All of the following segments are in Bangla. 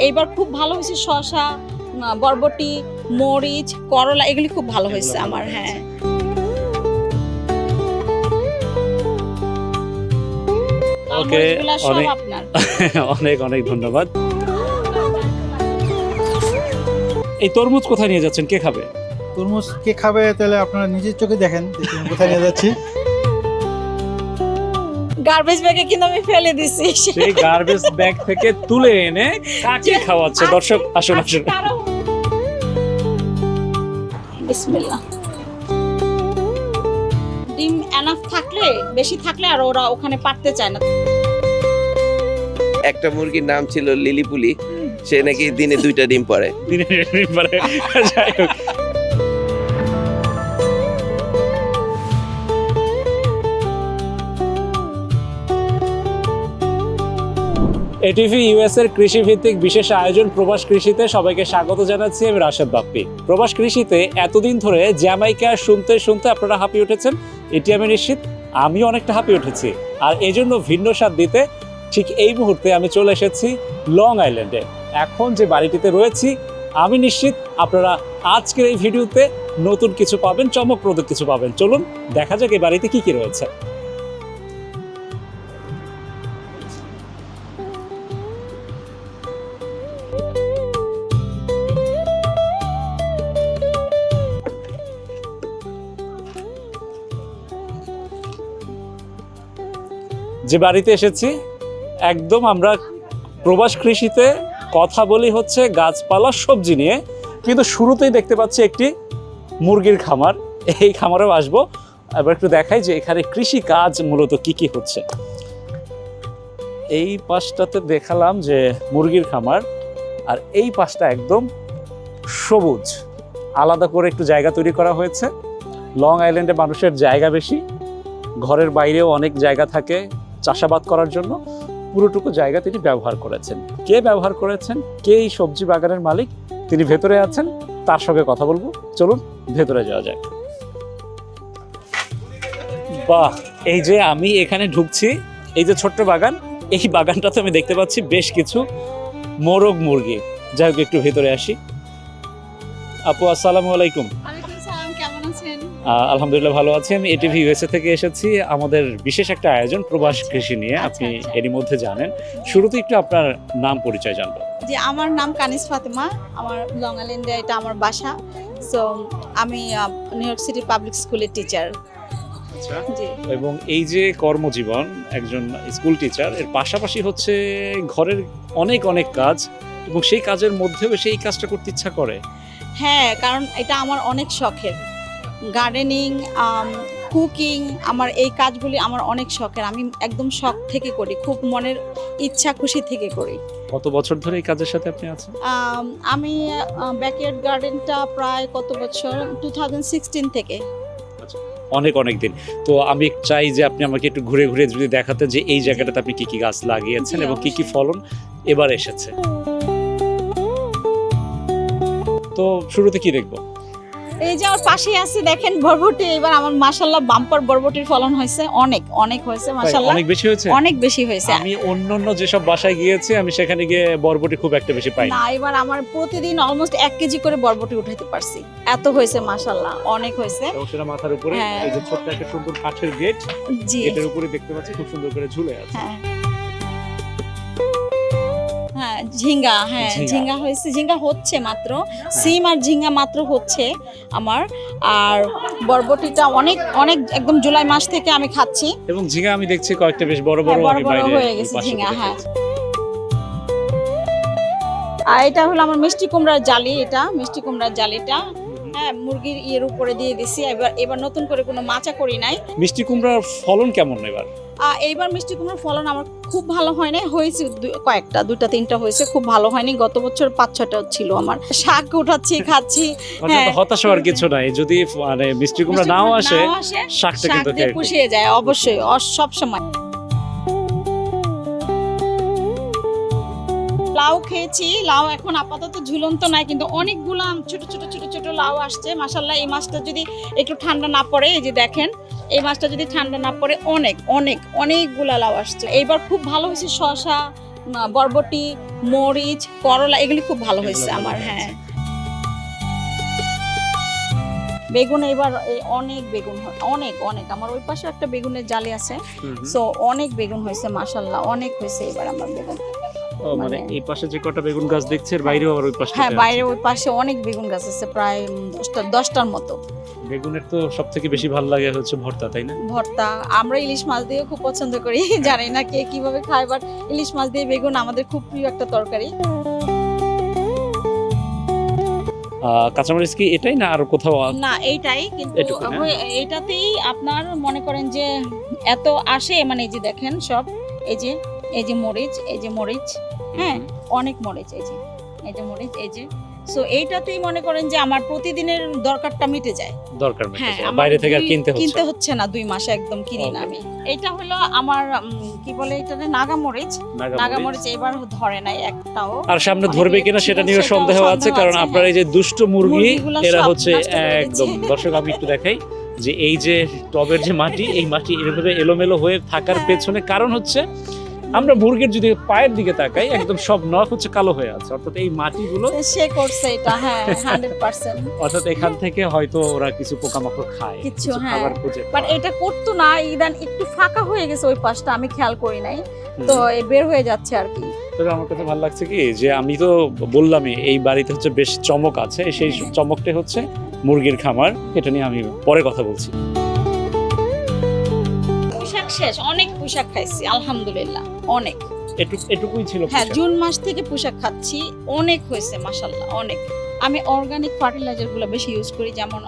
এইবার খুব ভালো হয়েছে শসা, বরবটি, মরিচ, করলা, এগুলি খুব ভালো হয়েছে আমার। হ্যাঁ, ওকে, সব আপনার। অনেক অনেক ধন্যবাদ। এই তরমুজ কোথায় নিয়ে যাচ্ছেন, কে খাবে? তরমুজ কে খাবে তাহলে আপনারা নিজের চোখে দেখেন কোথায় নিয়ে যাচ্ছি। গার্বেজ ব্যাগে কিন্তু আমি ফেলে দিছি। সেই গার্বেজ ব্যাগ থেকে তুলে এনে কাকে খাওয়াচ্ছে? দর্শক আসুন আসুন। বিসমিল্লাহ। ডিম এনাফ থাকলে, বেশি থাকলে আর ওরা ওখানে পারতে চায় না। একটা মুরগির নাম ছিল লিলিপুলি, সে নাকি দিনে 2টা ডিম পারে। যাই হোক, এটিভি ইউএস এর কৃষি ভিত্তিক বিশেষ আয়োজন প্রবাস কৃষিতে সবাইকে স্বাগত জানাচ্ছি। আমি রাশেদ বাপ্পি। প্রবাস কৃষিতে এতদিন ধরে জ্যামাইকা শুনতে শুনতে আপনারা হাঁপিয়ে উঠেছেন, এটি আমি নিশ্চিত। আমিও অনেকটা হাঁপিয়ে উঠেছি, আর এই জন্য ভিন্ন স্বাদ দিতে ঠিক এই মুহূর্তে আমি চলে এসেছি লং আইল্যান্ডে। এখন যে বাড়িটিতে রয়েছি, আমি নিশ্চিত আপনারা আজকের এই ভিডিওতে নতুন কিছু পাবেন, চমকপ্রদ কিছু পাবেন। চলুন দেখা যাক এই বাড়িতে কি কি রয়েছে। যে বাড়িতে এসেছি, একদম আমরা প্রবাস কৃষিতে কথা বলি হচ্ছে গাছপালা সবজি নিয়ে, কিন্তু শুরুতেই দেখতে পাচ্ছি একটি মুরগির খামার। এই খামারেও আসবো। এবার একটু দেখাই যে এখানে কৃষি কাজ মূলত কি কি হচ্ছে। এই পাশটাতে দেখালাম যে মুরগির খামার, আর এই পাশটা একদম সবুজ, আলাদা করে একটু জায়গা তৈরি করা হয়েছে। লং আইল্যান্ডে মানুষের জায়গা বেশি, ঘরের বাইরেও অনেক জায়গা থাকে চাষাবাদ করার জন্য। পুরোটুকু জায়গা তিনি ব্যবহার করেছেন। কে ব্যবহার করেছেন, কে এই সবজি বাগানের মালিক, তিনি ভেতরে আছেন, তার সঙ্গে কথা বলবো। চলুন ভেতরে যাওয়া যাক। বাহ, এই যে আমি এখানে ঢুকছি, এই যে ছোট্ট বাগান, এই বাগানটাতে আমি দেখতে পাচ্ছি বেশ কিছু মোরগ মুরগি। যাই হোক, একটু ভেতরে আসি। আপু, আসসালামু আলাইকুম। কেমন আছেন? আলহামদুলিল্লাহ ভালো আছি। আমি এটিভি ইউএসএ থেকে এসেছি আমাদের বিশেষ একটা আয়োজন প্রবাস কৃষি নিয়ে, আপনি এরই মধ্যে জানেন। শুরুতে একটু আপনার নাম পরিচয় জানবো। জি, আমার নাম কানিজ ফাতেমা, আমার লং আইল্যান্ডে এটা আমার বাসা। সো আমি নিউ ইয়র্ক সিটি পাবলিক স্কুলের টিচার। জি। এবং এই যে কর্মজীবন, একজন স্কুল টিচার, এর পাশাপাশি হচ্ছে ঘরের অনেক অনেক কাজ, এবং সেই কাজের মধ্যেও সেই কাজটা করতে ইচ্ছা করে। হ্যাঁ, কারণ এটা আমার অনেক শখের। গার্ডেনিং, কুকিং, আমার এই কাজগুলি আমার অনেক শখের। আমি একদম শখ থেকে করি, খুব মনের ইচ্ছা খুশি থেকে করি। কত বছর ধরে এই কাজের সাথে আপনি আছেন? আমি ব্যাকইয়ার্ড গার্ডেনটা প্রায় কত বছর, 2016 থেকে। অনেক অনেক দিন। তো আমি চাই যে আপনি আমাকে একটু ঘুরে ঘুরে যদি দেখাতে যে এই জায়গাটাতে আপনি কি কি গাছ লাগিয়েছেন এবং কি কি ফলন এবার এসেছে। তো শুরুতে কি দেখবো? এই যে আমার পাশেই আছে, দেখেন বরবটি। এবার আমার মাশাআল্লাহ বাম্পার বরবটির ফলন হয়েছে, অনেক অনেক হয়েছে মাশাআল্লাহ। অনেক বেশি হয়েছে, অনেক বেশি হয়েছে। আমি অন্যান্য যেসব বাসায় গিয়েছি, আমি সেখানে গিয়ে বরবটি খুব একটা বেশি পাই না, এবার আমার প্রতিদিন অলমোস্ট 1 কেজি করে বরবটি উঠাইতে পারছি, এত হয়েছে মাশাআল্লাহ, অনেক হয়েছে। এবং সেটা মাথার উপরে হ্যাঁ। এই যে ছোট্ট একটা সুন্দর কাঠের গেট, জি, গেটের উপরে দেখতে পাচ্ছি খুব সুন্দর করে ঝুলে আছে। হ্যাঁ হ্যাঁ, ঝিঙ্গা, হ্যাঁ ঝিঙ্গা হয়েছে, ঝিঙ্গা হচ্ছে মাত্র, সিম আর ঝিঙ্গা মাত্র হচ্ছে আমার। আর বরবটিটা অনেক অনেক একদম জুলাই মাস থেকে আমি খাচ্ছি। এবং ঝিঙ্গা আমি দেখছি কয়েকটা বেশ বড় বড়, বড় আমি বড় বাইরে হয়ে গেছে পাশে ঝিঙ্গা। হ্যাঁ, দেখেছি। আর এটা হলো আমার মিষ্টি কুমড়ার জালি, এটা মিষ্টি কুমড়ার জালিটা হ্যাঁ মুরগির ইয়ের উপরে দিয়ে দিছি। এবার নতুন করে কোনো মাচা করি নাই। মিষ্টি কুমড়ার ফলন কেমন এবার? এইবার মিষ্টি কুমড়ার ফলন আমার খুব ভালো হয় না, হয়েছে কয়েকটা, 2-3টা হয়েছে, খুব ভালো হয়নি। গত বছর 5-6টা ছিল আমার। শাক উঠাচ্ছি, খাচ্ছি। হ্যাঁ, হতাশ হওয়ার কিছু নাই, যদি মানে মিষ্টি কুমড়া নাও আসে, শাকটা কিন্তু দিয়ে পুষিয়ে যায় অবশ্যই, সব সময়। লাউ খেয়েছি, লাউ এখন আপাতত ঝুলন্ত নাই, কিন্তু অনেকগুলা ছোট ছোট ছোট ছোট লাউ আসছে মাশাআল্লাহ। এই মাছটা যদি একটু ঠান্ডা না পড়ে, এই যে দেখেন, এই মাছটা যদি ঠান্ডা না পড়ে, অনেক অনেক অনেকগুলা লাউ আসছে। এইবার খুব ভালো হয়েছে শসা, বরবটি, মরিচ, করলা এগুলি খুব ভালো হয়েছে এগুলো ভালো আমার। হয়েছে। হ্যাঁ, বেগুন এবার অনেক বেগুন অনেক অনেক আমার ওই পাশে একটা বেগুনের জালি আছে, সো অনেক বেগুন হয়েছে মাশাআল্লাহ, অনেক হয়েছে এবার আমার বেগুন। মানে এই পাশে যে কটা বেগুন গাছ দেখছি এর বাইরেও আবার ওই পাশে হ্যাঁ, বাইরে ওই পাশে অনেক বেগুন গাছ আছে, প্রায় 10টার মতো। বেগুনের তো সবথেকে বেশি ভালো লাগে হচ্ছে ভর্তা, তাই না? ভর্তা আমরা ইলিশ মাছ দিয়ে খুব পছন্দ করি, জানি না কে কিভাবে খায়, বাট ইলিশ মাছ দিয়ে বেগুন আমাদের খুব প্রিয় একটা তরকারি। কাঁচামরিচ কি এটাই না আর কোথাও না এইটাই, কিন্তু এটুকু না? এইটাতেই আপনার মনে করেন যে এত আসে, মানে এই যে দেখেন সব, এই যে মরিচ, এই যে মরিচ, হ্যাঁ অনেক মরিচ, এই যে মরিচ, এই যে, সো এইটাতেই মনে করেন যে আমার প্রতিদিনের দরকারটা মিটে যায়। দরকার হ্যাঁ, মেটাচ্ছে, আমার বাইরে থেকে আর কিনতে কিনতে হচ্ছে হচ্ছে না, 2 মাসে একদম কিনি না Okay. আমি। এটা হলো আমার কি বলে এটাতে নাগামরিচ। নাগামরিচ এবার ধরে নাই একটাও। আর সামনে অনেকে ধরবে কিনা সেটা নিয়ে সেটাও সন্দেহ আছে, সন্দেহ কারণ আছে, আপনার এই যে দুষ্ট মুরগি মুরগিগুলো এরা সব হচ্ছে নষ্ট করে একদম দিচ্ছে। দর্শক আমি একটু দেখাই যে এই যে টবের যে মাটি, এই মাটি এভাবে এলোমেলো হয়ে থাকার হ্যাঁ। পেছনে কারণ হচ্ছে আমরা মুরগির যদি পায়ের দিকে তাকাই একদম সব নখ হচ্ছে কালো হয়ে আছে, অর্থাৎ এই মাটিগুলো, সে করছে এটা, হ্যাঁ 100%। অর্থাৎ এখান থেকে হয়তো ওরা কিছু পোকামাকড় খায়, কিছু, হ্যাঁ। খাবার খুঁজে বাট পায়। এটা করতো না, ইদান একটু ফাঁকা হয়ে গেছে ওই পাশটা, আমি খেয়াল করি নাই, তো এই বের হয়ে যাচ্ছে আর কি। তবে আমার কাছে ভালো লাগছে কি যে আমি তো বললামই এই বাড়িতে হচ্ছে বেশ চমক আছে, সেই হ্যাঁ। চমকটা হচ্ছে মুরগির খামার। এটা নিয়ে আমি পরে কথা বলছি। পোশাক শেষ, অনেক পোশাক খাইছি আলহামদুলিল্লাহ, অনেক। এটুকুই ছিল হ্যাঁ, পোশাক। জুন মাস থেকে পোশাক খাচ্ছি, অনেক হয়েছে মাশাআল্লাহ, অনেক। আমি অর্গানিক ফার্টিলাইজার গুলো বেশি ইউজ করি, যেমন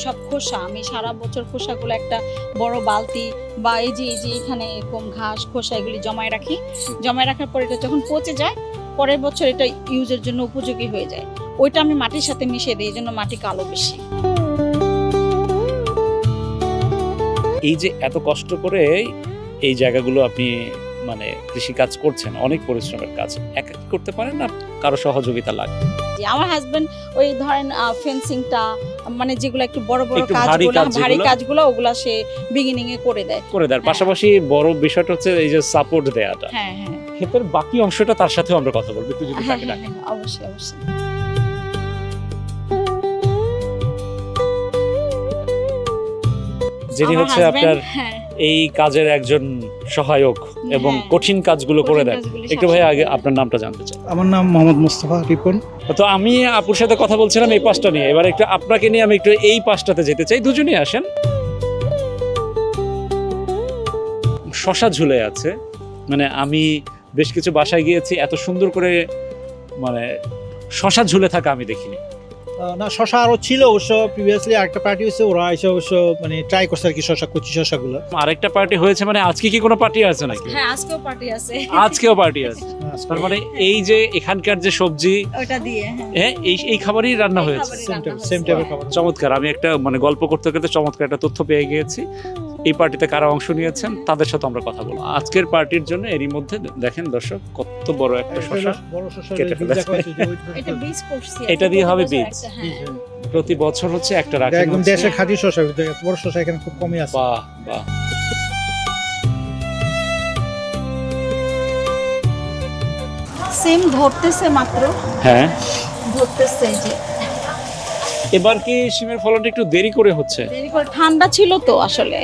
সব খোসা, আমি সারা বছর খোসাগুলো একটা বড় বালতি বা এই যে এখানে এরকম ঘাস খোসা এগুলি জমায় রাখি, জমায় রাখার পর এটা যখন পচে যায় পরের বছর এটা ইউজের জন্য উপযোগী হয়ে যায়, ওইটা আমি মাটির সাথে মিশিয়ে দিই, এই জন্য মাটি কালো বেশি। এই যে এত কষ্ট করে এই জায়গাগুলো আপনি মানে কৃষি কাজ করছেন, অনেক পরিশ্রমের কাজ, একা কি করতে পারেন না কারো সহযোগিতা লাগে? যে আমার হাজবেন্ড ওই ধরেন ফেন্সিংটা, মানে যেগুলো একটু বড় বড় একটু ভারী কাজগুলো, কাজ ভারী যেগুলো? কাজগুলো ওগুলা সে বিগিনিং এ করে দেয়। করে দেওয়ার হ্যাঁ। পাশাপাশি বড় বিষয়টা হচ্ছে এই যে সাপোর্ট দেওয়াটা। হ্যাঁ হ্যাঁ ক্ষেতের বাকি অংশটা তার সাথেও আমরা কথা বলবো, একটু যদি হ্যাঁ তাকে হ্যাঁ ডাকেন। হ্যাঁ, অবশ্যই অবশ্যই। যিনি আমার হচ্ছে husband, আপনার হ্যাঁ, এই কাজের একজন সহায়ক এবং হ্যাঁ। কঠিন কাজগুলো করে কঠিন দেন। কাজগুলি একটু ভাই আগে শাসন করে। আপনার নামটা জানতে চাই। আমার নাম মোহাম্মদ মোস্তফা রিপন। তো আমি আপুর সাথে কথা বলছিলাম এই পাশটা নিয়ে, এবার একটু আপনাকে নিয়ে আমি একটু এই পাশটাতে যেতে চাই, দুজনেই আসেন। শশা ঝুলে আছে, মানে আমি বেশ কিছু বাসায় গিয়েছি, এত সুন্দর করে মানে শশা ঝুলে থাকা আমি দেখিনি। না, শশা আরো ছিল অবশ্য, প্রিভিয়াসলি আরেকটা পার্টি হয়েছে, ওরা এসে অবশ্য মানে ট্রাই করছে আর কি শশা, কচি শশাগুলো। আরেকটা পার্টি হয়েছে, মানে আজকে কি কোনো পার্টি আছে নাকি? হ্যাঁ, আজকেও পার্টি আছে, আজকেও পার্টি আছে, তার মানে এই যে এখানকার যে সবজি, ওটা দিয়ে, হ্যাঁ, হ্যাঁ এই খাবারই রান্না এই হয়েছে। খাবারই সেম রান্না হয়েছে। সেম টাইপের খাবার। চমৎকার, আমি একটা মানে গল্প করতে করতে চমৎকার একটা তথ্য পেয়ে গিয়েছি। এই পার্টিতে কারা অংশ নিয়েছেন তাদের সাথে আমরা কথা বলবো আজকের পার্টির জন্য। এরই মধ্যে দেখেন দর্শক কত বড় একটা শশা বড় শশা কেটে ফেলেছে। এটা বীজ করছি, এটা দিয়ে হবে প্রতি বছর বীজ? একটা, হ্যাঁ। প্রতি বছর হচ্ছে একটা রাখেন একদম হচ্ছে। দেশের খাঁটি শশা, এত বড় শশা এখানে খুব কমই আছে। বাহ বাহ, সিম ধরতেছে মাত্র, হ্যাঁ। ধরতেছে, এই যে এবার কি শিমের ফলনটা একটু দেরি করে হচ্ছে? দেরি করে, ঠান্ডা ছিল তো আসলে,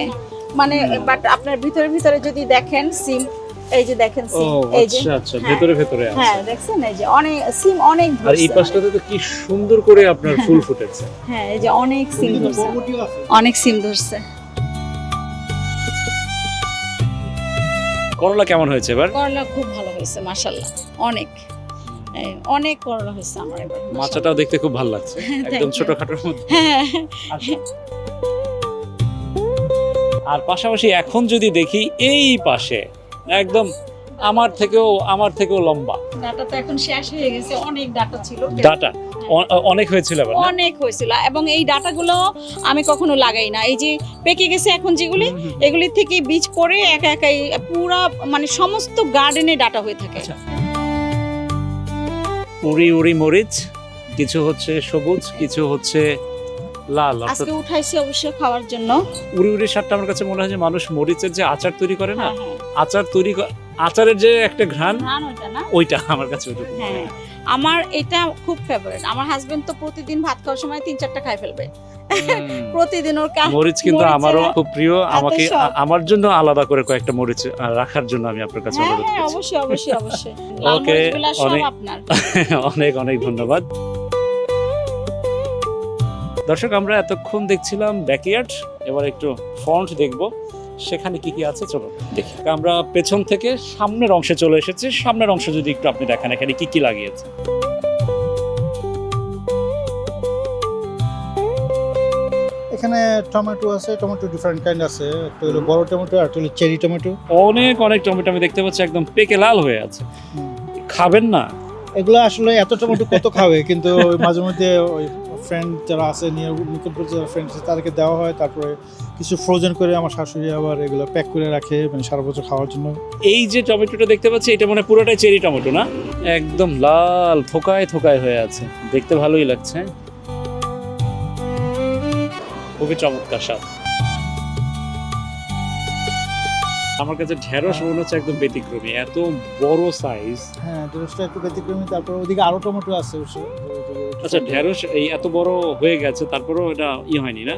মানে বাট আপনার ভিতরে ভিতরে যদি দেখেন সিম, এই যে দেখেন ও সিম, এই যে, আচ্ছা আচ্ছা, হ্যাঁ। ভেতরে ভেতরে আছে। হ্যাঁ দেখছেন, এই যে অনেক সিম, অনেক আর এই ধরছে, পাশটাতে তো কি সুন্দর করে আপনার ফুল ফুটেছে। হ্যাঁ এই যে অনেক সিম কিন্তু ধরছে, বরবটিও আছে। অনেক সিম ধরছে। করলা কেমন হয়েছে এবার? করলা খুব ভালো হয়েছে মাশাআল্লাহ, অনেক অনেক করলা হয়েছে আমার এবার মাশাআল্লাহ। মাচাটাও দেখতে খুব ভালো লাগছে, একদম you. ছোটখাটোর মধ্যে। হ্যাঁ, আর পাশাপাশি এখন যদি দেখি এই পাশে একদম আমার থেকেও লম্বা ডাটা তো এখন শেষ হয়ে গেছে, অনেক ডাটা ছিল, ডাটা অনেক হয়েছিল আবার না? অনেক হয়েছিল, এবং এই ডাটাগুলো আমি কখনো লাগাই না, এই যে পেকে গেছে এখন যেগুলি, এগুলি থেকে বীজ পড়ে একা একাই পুরা মানে সমস্ত গার্ডেনে ডাটা হয়ে থাকে। আচ্ছা। উড়ি উড়ি মরিচ, কিছু হচ্ছে সবুজ, কিছু হচ্ছে লাল আজকে উঠাইছি অবশ্য খাওয়ার জন্য। উড়ি উড়ি স্বাদটা আমার কাছে মনে হয় যে মানুষ মরিচের যে আচার তৈরি করে না, হ্যাঁ, হ্যাঁ। আচার তৈরি আচারের যে একটা ঘ্রাণ, ঘ্রাণ ওইটা না? ওইটা আমার কাছে ওইটা খুব হ্যাঁ, ভালো। আমার এটা খুব ফেভারিট। আমার হাজবেন্ড তো প্রতিদিন ভাত খাওয়ার সময় 3-4টা খাই ফেলবে হুম। প্রতিদিন। ওর মরিচ কিন্তু মরিচের আমারও খুব প্রিয়। আমাকে শখ। আমার জন্য আলাদা করে কয়েকটা মরিচ রাখার জন্য আমি আপনার কাছে হ্যাঁ অনুরোধ হ্যাঁ, করছি। অবশ্যই অবশ্যই অবশ্যই। লাল Okay, মরিচগুলা সব অনেক- আপনার। অনেক অনেক ধন্যবাদ। দর্শক, আমরা এতক্ষণ দেখছিলাম ব্যাকইয়ার্ড, এবার একটু ফ্রন্ট দেখব সেখানে কি কি আছে। চলো দেখি। আমরা পেছন থেকে সামনের অংশে চলে এসেছি। সামনের অংশ যদি একটু আপনি দেখান এখানে কি কি লাগিয়েছে। এখানে টমেটো আছে, টমেটো ডিফারেন্ট কাইন্ড আছে, একটা হলো বড় টমেটো আর একটা হলো চেরি টমেটো। অনেক অনেক টমেটো আমি দেখতে পাচ্ছি একদম পেকে লাল হয়ে আছে। খাবেন না? এগুলো আসলে এত টমেটো কত খাবে, কিন্তু মাঝে মধ্যে ওই ফ্রেন্ড যারা আছে নিকটবর্তী যারা ফ্রেন্ড আছে তাদেরকে দেওয়া হয়। তারপরে কিছু ফ্রোজেন করে আমার শাশুড়ি আবার এগুলো প্যাক করে রাখে, মানে সারা বছর খাওয়ার জন্য। এই যে টমেটোটা দেখতে পাচ্ছি এটা মানে পুরোটাই চেরি টমেটো না? একদম লাল থোকায় থোকায় হয়ে আছে, দেখতে ভালোই লাগছে। খুবই চমৎকার স্বাদ। আমার কাছে ঢেঁড়স মনে হচ্ছে একদম ব্যতিক্রমী, এত বড় সাইজ। হ্যাঁ, ঢেঁড়সটা একটু ব্যতিক্রমী। তারপর ওদিকে আরো টমেটো আছে অবশ্য। আচ্ছা, ঢেঁড়স এই এত বড় হয়ে গেছে তারপরেও এটা হয়নি না?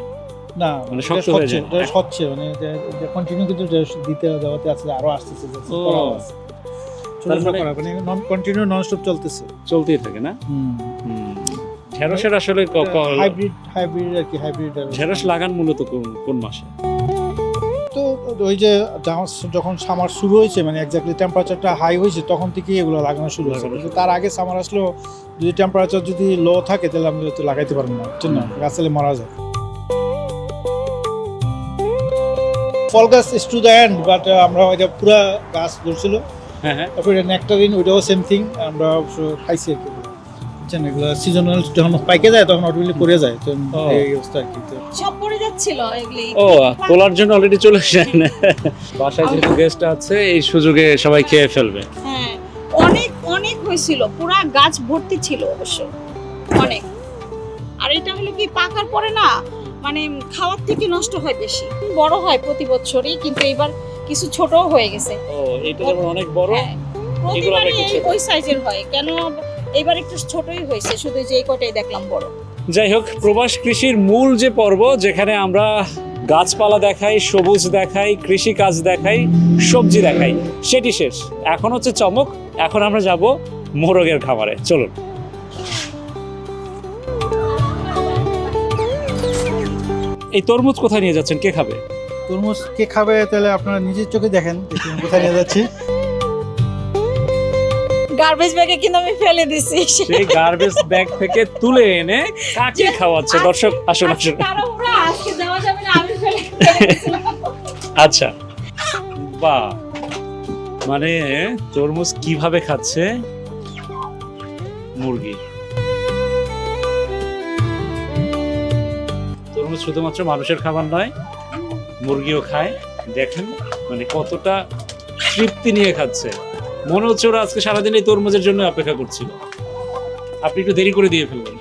না মানে এটা শক্ত হয়ে যায়। ঢেঁড়স হচ্ছে, মানে কন্টিনিউ কিন্তু ঢেঁড়স দিতে দেওয়াতে আছে, আরো আসতেছে। ও। তার তার মানে- মানে নন কন্টিনিউ নন স্টপ চলতেছে। চলতেই থাকে না? ঢেঁড়সের আসলে হাইব্রিড আর কি, হাইব্রিড ঢেঁড়স লাগান মূলত কোন মাসে? তো ওই যে যখন সামার শুরু হয়েছে, মানে এক্স্যাক্টলি টেম্পারেচারটা হাই হয়েছে তখন থেকেই এগুলো লাগানো শুরু হয়েছে। লাগানো কিন্তু তার আগে সামার আসলেও যদি টেম্পারেচার যদি লো থাকে তাহলে আমরা তো লাগাইতে পারবো না, ঠিক না? গাছলে মারা যায়। ফল গাছ is to the end, but আমরা ওইটা পুরা গাছ ধরছিল। হ্যাঁ হ্যাঁ। তারপরে নেকটারিন, ওইটাও সেম থিং, আমরা অবশ্য খাইছি আর কি। বুঝছেন, এগুলো সিজনাল যখন পাইকে যায় তখন অটোমেটিক পড়ে যায়, তো এই অবস্থা আর কি। তো সব পড়ে যাচ্ছিল এগুলি। ও, তোলার জন্য অলরেডি চলে আসেন। বাসায় যেহেতু গেস্ট আছে এই সুযোগে সবাই খেয়ে ফেলবে। হ্যাঁ, অনেক অনেক হয়েছিল, পুরা গাছ ভর্তি ছিল অবশ্য, অনেক। আর এটা হলো কি পাকার পরে না, মানে খাওয়ার থেকে নষ্ট হয় বেশি। বড় হয় প্রতি বছরই, কিন্তু এবার কিছু ছোটও হয়ে গেছে। ও, এটা যেমন অনেক বড়। হ্যাঁ, প্রতিবারই ওই সাইজের হয়, কেন এবার একটু ছোটই হয়েছে, শুধু যে এই কটাই দেখলাম বড়। যাই হোক, প্রবাস কৃষির মূল যে পর্ব, যেখানে আমরা গাছপালা দেখাই, সবুজ দেখাই, কৃষি কাজ দেখাই, সবজি দেখাই, সেটি শেষ। এখন হচ্ছে চমক, এখন আমরা যাব মোরগের খামারে। চলুন। এই তরমুজ কোথায় নিয়ে যাচ্ছেন, কে খাবে? তরমুজ কে খাবে তাহলে আপনারা নিজের চোখে দেখেন, দেখুন কোথায় নিয়ে যাচ্ছি। গার্বেজ ব্যাগে কিন্তু আমি ফেলে দিছি। সেই গার্বেজ ব্যাগ থেকে তুলে এনে কাকে খাওয়াচ্ছে? দর্শক আসুন আসুন। তাড়াহুড়া, আজকে দেওয়া যাবে না, আমি ফেলে দিয়েছিলাম। আচ্ছা, বাহ, মানে তরমুজ কিভাবে খাচ্ছে মুরগি। তরমুজ শুধুমাত্র মানুষের খাবার নয়, মুরগিও খায়। দেখেন মানে কতটা তৃপ্তি নিয়ে খাচ্ছে। মনে হচ্ছে ওরা আজকে সারাদিন এই তরমুজের জন্য অপেক্ষা করছিল। আপনি একটু দেরি করে দিয়ে ফেলবেন।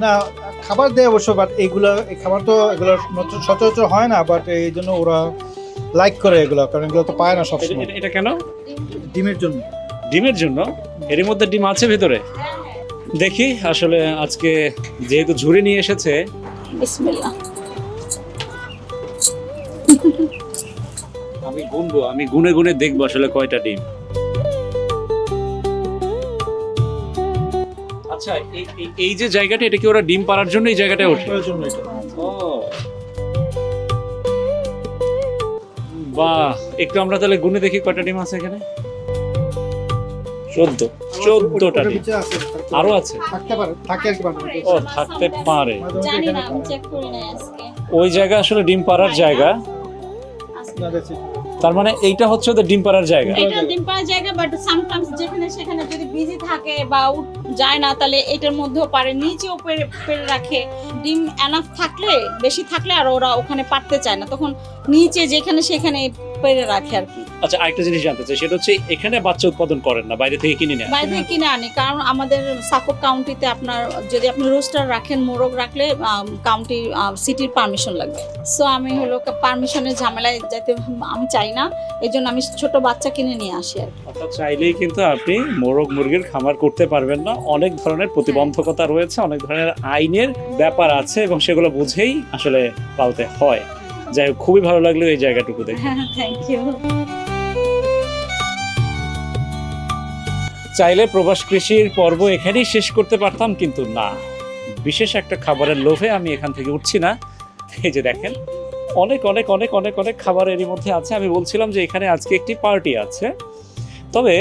না, খাবার দেয় অবশ্য, বাট এই খাবার তো এগুলো সচরাচর হয় না, বাট এই জন্য ওরা লাইক করে এগুলো, কারণ এগুলো তো পায় না সবসময়। এটা কেন? ডিমের জন্য। ডিমের জন্য? এর মধ্যে ডিম আছে ভেতরে? দেখি আসলে আজকে যেহেতু ঝুড়ি নিয়ে এসেছে। বিসমিল্লাহ। আমি গুনবো, আমি গুনে গুনে দেখবো আসলে কয়টা ডিম। আচ্ছা, এই যে জায়গাটা, এটা কি ওরা ডিম পাড়ার জন্য এই জায়গাটায় ওঠে? এটার জন্য এটা। ও, বাহ, একটু আমরা তাহলে গুনে দেখি কয়টা ডিম আছে এখানে। 14টা ওটার ডিম। ভিতরে আছে, আরো আছে? থাকতে পারে, থাকে আর কি বানানো। ও, থাকতে পারে। জানি না, আমি চেক করি নাই আজকে। ওই জায়গা আসলে ডিম পাড়ার জায়গা। না, that's it। তার মানে এইটা হচ্ছে ওদের ডিম পাড়ার জায়গা। এটা ডিম পাড়ার জায়গা, বাট সামটাইমস যেখানে সেখানে যদি বিজি থাকে বা যায় না, তাহলে এটার মধ্যেও পারে, নিচেও পেরে রাখে। ডিম এনাফ থাকলে, বেশি থাকলে আর ওরা ওখানে পারতে চায় না, তখন নিচে যেখানে সেখানে পেরে রাখে আর কি। আচ্ছা, আরেকটা জিনিস জানতে চাই, সেটা হচ্ছে এখানে বাচ্চা উৎপাদন করেন না, বাইরে থেকে কিনে নেন? বাইরে থেকে কিনে আনি, কারণ আমাদের সাকোপ কাউন্টিতে আপনার যদি আপনি রোস্টার রাখেন, মোরগ রাখলে কাউন্টি সিটির পারমিশন লাগবে। সো আমি হলো পারমিশনের ঝামেলায় যাতে আমি চাই না, এই জন্য আমি ছোট বাচ্চা কিনে নিয়ে আসি আর কি। অর্থাৎ চাইলেই কিন্তু আপনি মোরগ মুরগির খামার করতে পারবেন না, অনেক ধরনের প্রতিবন্ধকতা রয়েছে, অনেক ধরনের আইনের ব্যাপার আছে এবং সেগুলো বুঝেই আসলে পালতে হয়। যাই হোক, খুবই ভালো লাগলো এই জায়গাটুকু দেখে। হ্যাঁ, থ্যাংক ইউ। চাইলে প্রবাস কৃষির পর্ব এখানেই শেষ করতে পারতাম, কিন্তু না, বিশেষ একটা খাবারের লোভে আমি এখান থেকে উঠছি না। এই যে দেখেন, অনেক অনেক অনেক অনেক অনেক খাবার এরই মধ্যে আছে। আমি বলছিলাম যে এখানে আজকে একটি পার্টি আছে, তবে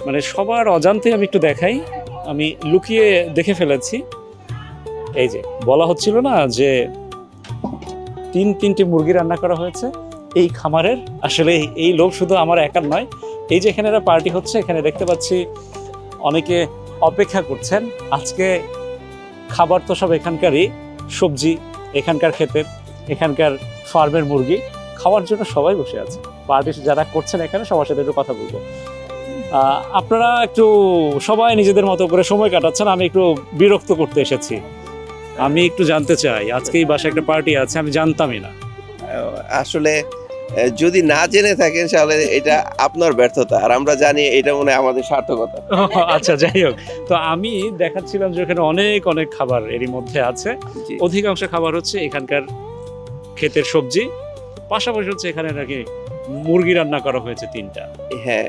মানে সবার অজান্তে আমি একটু দেখাই, আমি লুকিয়ে দেখে ফেলেছি। এই যে বলা হচ্ছিল না যে তিনটি মুরগি রান্না করা হয়েছে এই খামারের, আসলে এই লোভ শুধু আমার একার নয়। এই যে এখানে একটা পার্টি হচ্ছে, এখানে দেখতে পাচ্ছি অনেকে অপেক্ষা করছেন। আজকে খাবার তো সব এখানকারই, সবজি এখানকার ক্ষেতের, এখানকার ফার্মের মুরগি খাওয়ার জন্য সবাই বসে আছে। পার্টি যারা করছেন এখানে সবার সাথে একটু কথা বলবো। আপনারা একটু সবাই নিজেদের মতো করে সময় কাটাচ্ছেন, আমি একটু বিরক্ত করতে এসেছি। আমি একটু জানতে চাই, আজকে এই বাসায় একটা পার্টি আছে, আমি জানতামই না। আসলে যদি না জেনে থাকেন তাহলে এটা আপনার ব্যর্থতা, আর আমরা জানি এটা মনে হয় আমাদের সার্থকতা। আচ্ছা, যাই হোক, তো আমি দেখাচ্ছিলাম যে এখানে অনেক অনেক খাবার এরই মধ্যে আছে। জি। অধিকাংশ খাবার হচ্ছে এখানকার ক্ষেতের সবজি, পাশাপাশি হচ্ছে এখানে নাকি মুরগি রান্না করা হয়েছে 3টা। হ্যাঁ,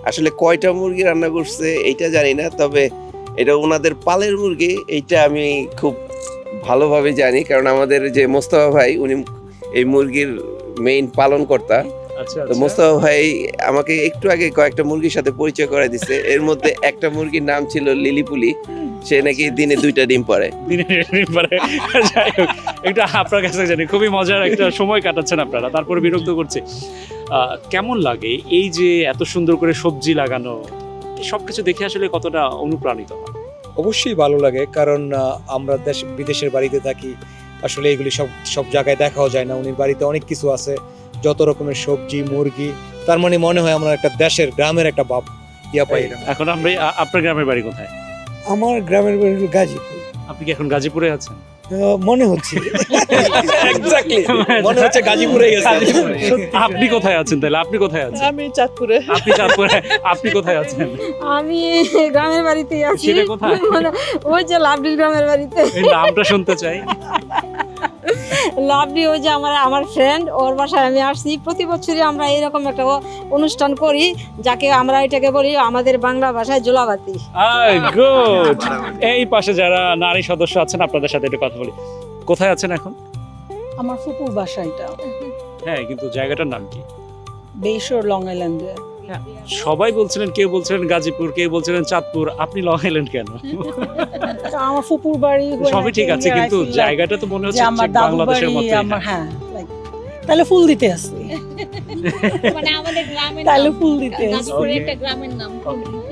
আসলে কয়টা মুরগি রান্না করছে এইটা জানি না, তবে এটা ওনাদের পালের মুরগি, এইটা আমি খুব ভালোভাবে জানি, কারণ আমাদের যে মোস্তফা ভাই উনি এই মুরগির মেইন পালন কর্তা। আচ্ছা, তো মোস্তফা ভাই আমাকে একটু আগে কয়েকটা মুরগির সাথে পরিচয় করে দিচ্ছে। এর মধ্যে একটা মুরগির নাম ছিল লিলিপুলি, সে নাকি দিনে 2টা ডিম পারে। যাই হোক, একটু আপনার কাছে জানি খুবই মজার একটা সময় কাটাচ্ছেন আপনারা, তারপরে বিরক্ত করছে। কেমন লাগে এই যে এত সুন্দর করে সবজি লাগানো, সবকিছু দেখে আসলে কতটা অনুপ্রাণিত হয়? অবশ্যই ভালো লাগে, কারণ আমরা বিদেশের বাড়িতে থাকি, আসলে এগুলি সব জায়গায় দেখাও যায় না। উনি বাড়িতে অনেক কিছু আছে, যত রকমের সবজি, মুরগি, তার মানে মনে হয় আমরা একটা দেশের গ্রামের একটা ভাব পাই। এখন আমরা আপনার গ্রামের বাড়ি কোথায়? আমার গ্রামের বাড়ি গাজীপুর। আপনি কি এখন গাজীপুরে আছেন? মনে হচ্ছে এক্স্যাক্টলি মনে হচ্ছে গাজীপুরে গেছে। আপনি কোথায় আছেন তাহলে? আপনি কোথায় আছেন? আমি চাঁদপুরে। আপনি চাঁদপুরে। আপনি কোথায় আছেন? আমি গ্রামের বাড়িতেই আছি। সেটা কোথায়? মানে ওই যে লাভডির গ্রামের বাড়িতে। এই নামটা শুনতে চাই। লাভডি ওই যে আমার ফ্রেন্ড, ওর বাসায় আমি আসছি। প্রতি বছরই আমরা এরকম একটা অনুষ্ঠান করি, যাকে আমরা এটাকে বলি আমাদের বাংলা ভাষায় জোলাবাতি। গুড। এই পাশে যারা নারী সদস্য আছেন আপনাদের সাথে একটু কথা বলি। কোথায় আছেন এখন? আমার ফুপুর বাসা এটা, হ্যাঁ, কিন্তু জায়গাটার নাম কি? বেশর লং আইল্যান্ডে। সবাই বলছিলেন, কেউ বলছিলেন গাজীপুর, কেউ বলছিলেন চাঁদপুর, আপনি লং আইল্যান্ড কেন? আমার ফুপুর বাড়ি সবই ঠিক আছে, কিন্তু জায়গাটা তো মনে হচ্ছে আমার দাদু বাংলাদেশের বাড়ি, মতো। আমার হ্যাঁ তাহলে ফুল দিতে আসছি। মানে আমাদের গ্রামের তাহলে ফুল দিতে আসছি। গাজীপুরের একটা গ্রামের নাম।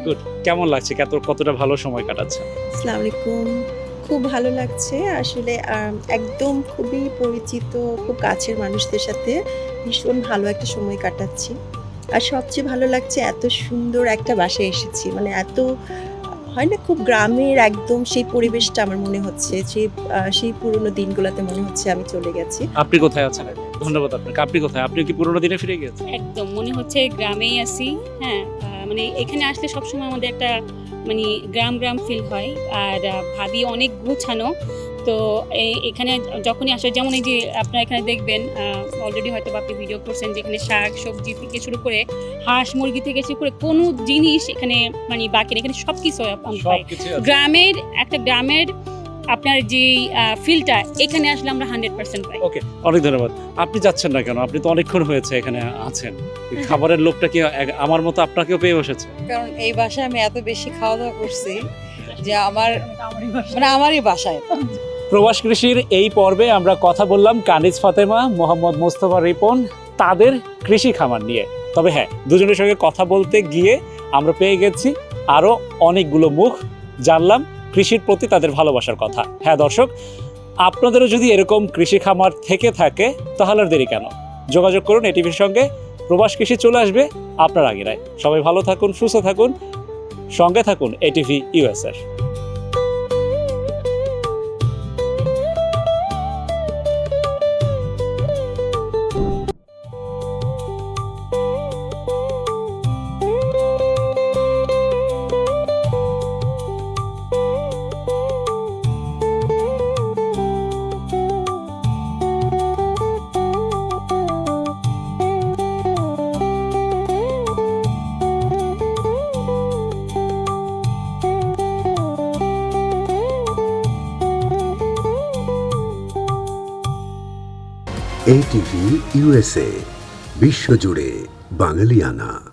গুড। কেমন লাগছে? কতটা ভালো সময় কাটাচ্ছে? আসসালামু আলাইকুম। খুব ভালো লাগছে আসলে, একদম খুবই পরিচিত, খুব কাছের মানুষদের সাথে ভীষণ ভালো একটা সময় কাটাচ্ছি। আর সবচেয়ে ভালো লাগছে এত সুন্দর একটা বাসায় এসেছি, মানে এত হয় না খুব গ্রামের একদম সেই পরিবেশটা আমার মনে হচ্ছে যে সেই পুরনো দিনগুলোতে মনে হচ্ছে আমি চলে গেছি। আপনি কোথায় আছেন? ধন্যবাদ আপনাকে। আপনি কোথায়? আপনি কি পুরোনো দিনে ফিরে গেছেন? একদম মনে হচ্ছে গ্রামেই আছি। হ্যাঁ, মানে এখানে আসলে সবসময় আমাদের একটা মানে গ্রাম ফিল হয়। আর ভাবি অনেক গুছানো, তো এখানে যখনই আসে, যেমন এই যে আপনারা এখানে দেখবেন অলরেডি হয়তো আপনি ভিডিও করছেন, যে এখানে শাক সবজি থেকে শুরু করে হাঁস মুরগি থেকে শুরু করে কোনো জিনিস এখানে মানে বাকি নেই, এখানে সব কিছু পাই। গ্রামের আপনার যে ফিলটা এখানে আসলে আমরা 100% পাই। ওকে, অনেক ধন্যবাদ। আপনি যাচ্ছেন না কেন? আপনি তো অনেকক্ষণ হয়েছে এখানে আছেন। এই খাবারের লোকটা কি আমার মতো আপনাকেও পেয়ে বসেছে? কারণ এই বাসায় আমি এত বেশি খাওয়া দাওয়া করছি যে আমারই বাসায়। প্রবাস কৃষির এই পর্বে আমরা কথা বললাম কানিজ ফাতেমা, মোহাম্মদ মোস্তফা রিপন, তাদের কৃষি খামার নিয়ে। তবে হ্যাঁ, দুজনের সঙ্গে কথা বলতে গিয়ে আমরা পেয়ে গেছি আরও অনেকগুলো মুখ, জানলাম কৃষির প্রতি তাদের ভালোবাসার কথা। হ্যাঁ দর্শক, আপনাদেরও যদি এরকম কৃষি খামার থেকে থাকে তাহলে আর দেরি কেন? যোগাযোগ করুন এটিভির সঙ্গে। প্রবাস কৃষি চলে আসবে আপনার আগেরাই। সবাই ভালো থাকুন, সুস্থ থাকুন, সঙ্গে থাকুন এটিভি ইউএসএর। ATV USA বিশ্বজুড়ে বাঙালিয়ানা।